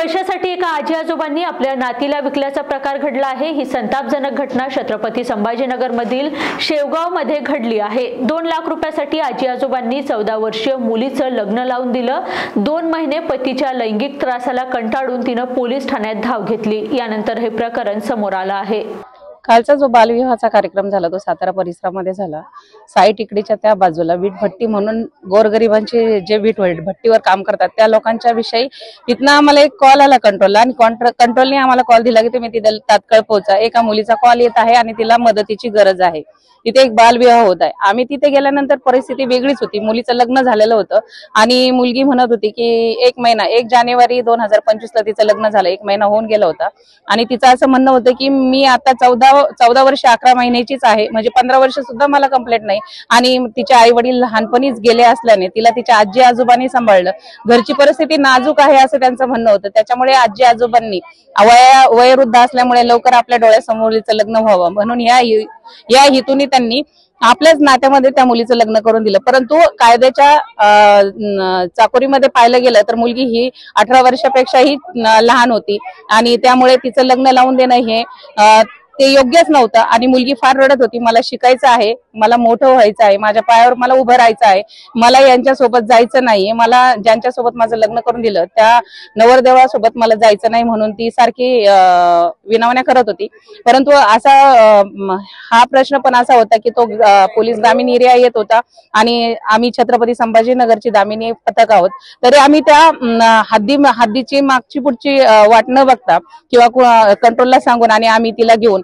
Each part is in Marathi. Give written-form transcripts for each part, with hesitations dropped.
पैशासाठी एका आजी आजोबांनी आपल्या नातीला विकल्याचा प्रकार घडला आहे। ही संतापजनक घटना छत्रपती संभाजीनगरमधील शेवगावमध्ये घडली आहे। 2 लाख रुपयासाठी आजी आजोबांनी 14 वर्षीय मुलीचं लग्न लावून दिलं। 2 महिने पतीच्या लैंगिक त्रासाला कंटाळून तिनं पोलीस ठाण्यात धाव घेतली। यानंतर हे प्रकरण समोर आलं आहे। कालचा जो बालविवाहाचा कार्यक्रम झाला तो सातारा परिसरामध्ये झाला। साई टिकडीच्या त्या बाजूला वीट भट्टी म्हणून गोरगरिबांचे जे वीट भट्टीवर काम करतात त्या लोकांच्या विषयी तिथनं आम्हाला एक कॉल आला कंट्रोलला आणि कंट्रोलने आम्हाला कॉल दिला की तुम्ही तिथे तात्काळ पोहोचा। एका मुलीचा कॉल येत आहे आणि तिला मदतीची गरज आहे। तिथे एक बालविवाह होत आहे। आम्ही तिथे गेल्यानंतर परिस्थिती वेगळीच होती। मुलीचं लग्न झालेलं होतं आणि मुलगी म्हणत होती की 1 जानेवारी 2025 ला तिचं लग्न झालं। 1 महिना होऊन गेला होता आणि तिचं असं म्हणणं होतं की मी आता 14 वर्ष 11 महिन्याचीच आहे, म्हणजे 15 वर्ष सुद्धा मला कंप्लीट नाही आणि तिचे आई वडील लहानपणीच गेले असल्याने तिला तिच्या आजी आजोबांनी सांभाळलं। घरची परिस्थिती नाजूक आहे असं त्यांचं म्हणणं होतं। त्याच्यामुळे आजी आजोबांनी वयोवृद्ध असल्यामुळे लवकर आपल्या डोळ्यासमोर तिचं लग्न व्हावं म्हणून या हेतूने त्यांनी आपल्याच नात्यामध्ये त्या मुलीचं लग्न करून दिलं। परंतु कायद्याच्या चाकोरीमध्ये पाहिलं गेलं तर मुलगी ही 18 वर्षापेक्षाही लहान होती आणि त्यामुळे तिचं लग्न लावून देणं हे ते योग्यच नव्हतं आणि मुलगी फार रडत होती। मला शिकायचं आहे, मला मोठं व्हायचं आहे, माझ्या पायावर मला उभं राहायचं आहे, मला यांच्यासोबत जायचं नाहीये, मला ज्यांच्यासोबत माझं लग्न करून दिलं त्या नवरदेवासोबत मला जायचं नाही म्हणून ती सारखी विनवण्या करत होती। परंतु असा हा प्रश्न पण असा होता की तो पोलीस ग्रामीण एरिया येत होता आणि आम्ही छत्रपती संभाजीनगरची दामिनी पथक आहोत, तरी आम्ही त्या हद्दीची मागची पुढची वाट न बघता किंवा कंट्रोलला सांगून आणि आम्ही तिला घेऊन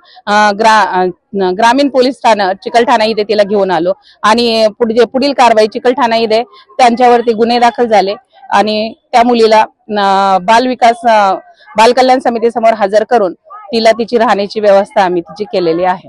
ग्रामीण पोलीस ठाणा चिकलठाणा इथे तिला घेऊन आलो आणि पुढील कारवाई चिकलठाणा इथे त्यांच्यावरती गुन्हे दाखल झाले आणि त्या मुलीला बाल कल्याण समितीसमोर हजर करून तिला तिची राहण्याची व्यवस्था आम्ही तिची केलेली आहे।